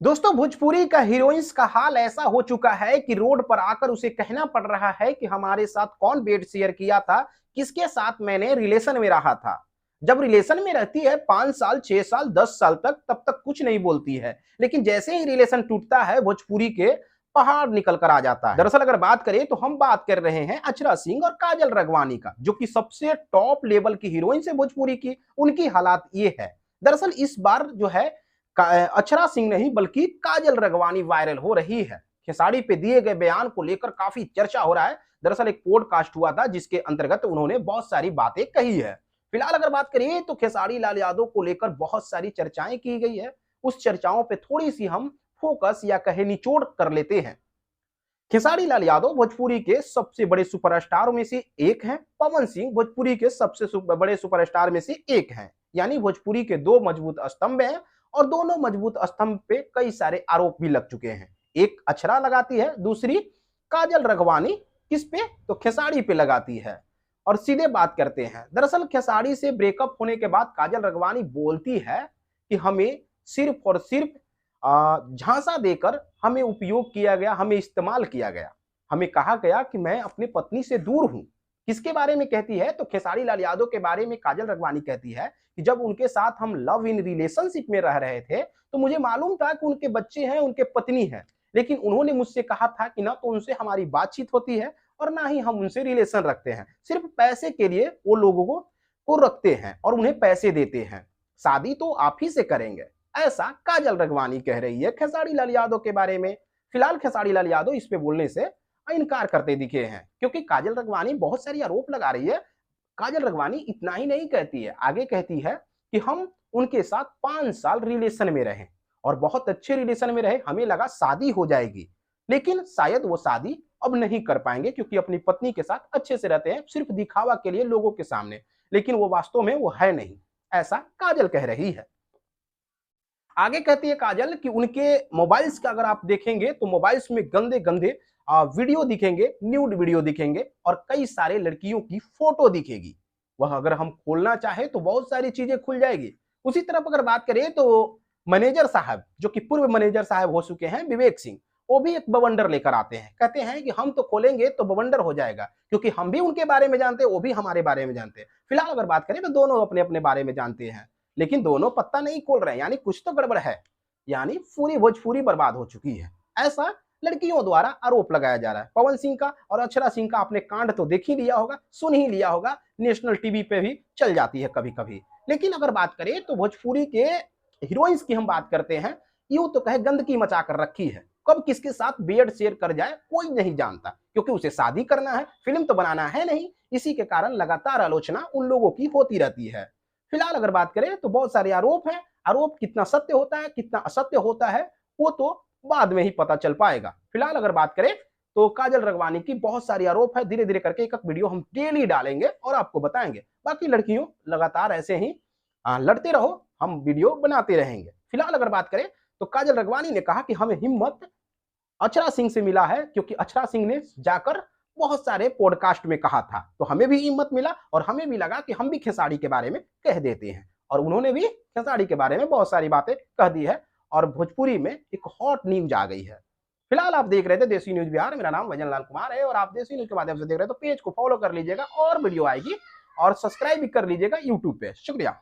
दोस्तों भोजपुरी का हीरोइंस का हाल ऐसा हो चुका है कि रोड पर आकर उसे कहना पड़ रहा है कि हमारे साथ कौन बेड शेयर किया था, किसके साथ मैंने रिलेशन में रहा था। जब रिलेशन में रहती है 5 साल 6 साल 10 साल तक तब तक कुछ नहीं बोलती है, लेकिन जैसे ही रिलेशन टूटता है भोजपुरी के पहाड़ निकल कर आ जाता है। दरअसल अगर बात करें तो हम बात कर रहे हैं अक्षरा सिंह और काजल रगवानी का, जो कि सबसे टॉप लेवल की हीरोइंस है भोजपुरी की। उनकी हालात ये है। दरअसल इस बार जो है अक्षरा सिंह नहीं बल्कि काजल रगवानी वायरल हो रही है। खेसारी पे दिए गए बयान को लेकर काफी चर्चा हो रहा है। दरअसल एक पॉडकास्ट हुआ था जिसके अंतर्गत उन्होंने बहुत सारी बातें कही है। फिलहाल अगर बात करें तो खेसारी लाल यादव को लेकर बहुत सारी चर्चाएं की गई है। उस चर्चाओं पे थोड़ी सी हम फोकस या कहे निचोड़ कर लेते हैं। खेसारी लाल यादव भोजपुरी के सबसे बड़े सुपरस्टारों में से एक हैं। पवन सिंह भोजपुरी के सबसे बड़े सुपरस्टार में से एक हैं। यानी भोजपुरी के दो मजबूत स्तंभ हैं और दोनों मजबूत स्तंभ पे कई सारे आरोप भी लग चुके हैं। एक अक्षरा लगाती है, दूसरी काजल रघवानी किस पे तो खेसारी पे लगाती है। और सीधे बात करते हैं, दरअसल खेसारी से ब्रेकअप होने के बाद काजल रघवानी बोलती है कि हमें सिर्फ और सिर्फ झांसा देकर हमें उपयोग किया गया, हमें इस्तेमाल किया गया। हमें कहा गया कि मैं अपनी पत्नी से दूर हूं। किसके बारे में कहती है तो खेसारी लाल यादव के बारे में काजल रघवानी कहती है कि जब उनके साथ हम लव इन रिलेशनशिप में रह रहे थे तो मुझे मालूम था कि उनके बच्चे हैं, उनके पत्नी है, लेकिन उन्होंने मुझसे कहा था कि ना तो उनसे हमारी बातचीत होती है और ना ही हम उनसे रिलेशन रखते हैं। सिर्फ पैसे के लिए वो लोगों को रखते हैं और उन्हें पैसे देते हैं। शादी तो आप ही से करेंगे, ऐसा काजल रघवानी कह रही है खेसारी लाल यादव के बारे में। फिलहाल खेसारी लाल यादव इस पे बोलने से इनकार करते दिखे हैं, क्योंकि काजल रघवानी बहुत सारी आरोप लगा रही है। काजल रघवानी इतना ही नहीं कहती है, आगे कहती है कि हम उनके साथ 5 साल रिलेशन में रहे और बहुत अच्छे रिलेशन में रहे। हमें लगा शादी हो जाएगी, लेकिन शायद वो शादी अब नहीं कर पाएंगे क्योंकि अपनी पत्नी के साथ अच्छे से रहते हैं, सिर्फ दिखावा के लिए लोगों के सामने, लेकिन वो वास्तव में वो है नहीं। ऐसा काजल कह रही है। आगे कहती है काजल कि उनके मोबाइल्स का अगर आप देखेंगे तो मोबाइल्स में गंदे गंदे वीडियो दिखेंगे, न्यूड वीडियो दिखेंगे और कई सारे लड़कियों की फोटो दिखेगी। वह अगर हम खोलना चाहे तो बहुत सारी चीजें खुल जाएगी। उसी तरफ अगर बात करें तो मैनेजर साहब, जो कि पूर्व मैनेजर साहब हो चुके हैं, विवेक सिंह, वो भी एक बवंडर लेकर आते हैं। कहते हैं कि हम तो खोलेंगे तो बवंडर हो जाएगा, क्योंकि हम भी उनके बारे में जानते हैं, वो भी हमारे बारे में जानते हैं। फिलहाल अगर बात करें तो दोनों अपने अपने बारे में जानते हैं, लेकिन दोनों पत्ता नहीं खोल रहे हैं, यानी कुछ तो गड़बड़ है। यानी पूरी भोजपुरी बर्बाद हो चुकी है, ऐसा लड़कियों द्वारा आरोप लगाया जा रहा है। पवन सिंह का और अक्षरा सिंह का आपने कांड तो देख ही लिया होगा, सुन ही लिया होगा, नेशनल टीवी पे भी चल जाती है कभी कभी। लेकिन अगर बात करें तो भोजपुरी के हीरोइंस की हम बात करते हैं, यूं तो कहे गंदगी मचा कर रखी है। कब किसके साथ बेड शेयर कर जाए कोई नहीं जानता, क्योंकि उसे शादी करना है, फिल्म तो बनाना है नहीं। इसी के कारण लगातार आलोचना उन लोगों की होती रहती है। फिलहाल अगर बात करें तो बहुत सारे आरोप हैं। आरोप कितना सत्य होता है कितना असत्य होता है वो तो बाद में ही पता चल पाएगा। फिलहाल अगर बात करें तो काजल रघवानी की बहुत सारी आरोप है। धीरे धीरे करके एक वीडियो हम डेली डालेंगे और आपको बताएंगे। बाकी लड़कियों लगातार ऐसे ही लड़ते रहो, हम वीडियो बनाते रहेंगे। फिलहाल अगर बात करें तो काजल रघवानी ने कहा कि हमें हिम्मत अक्षरा सिंह से मिला है, क्योंकि अक्षरा सिंह ने जाकर बहुत सारे पॉडकास्ट में कहा था, तो हमें भी हिम्मत मिला और हमें भी लगा कि हम भी खेसारी के बारे में कह देते हैं। और उन्होंने भी खेसारी के बारे में बहुत सारी बातें कह दी है और भोजपुरी में एक हॉट न्यूज आ गई है। फिलहाल आप देख रहे थे देसी न्यूज बिहार। मेरा नाम वजन लाल कुमार है और आप देसी न्यूज के माध्यम से देख रहे हैं, तो पेज को फॉलो कर लीजिएगा और वीडियो आएगी और सब्सक्राइब भी कर लीजिएगा यूट्यूब पे। शुक्रिया।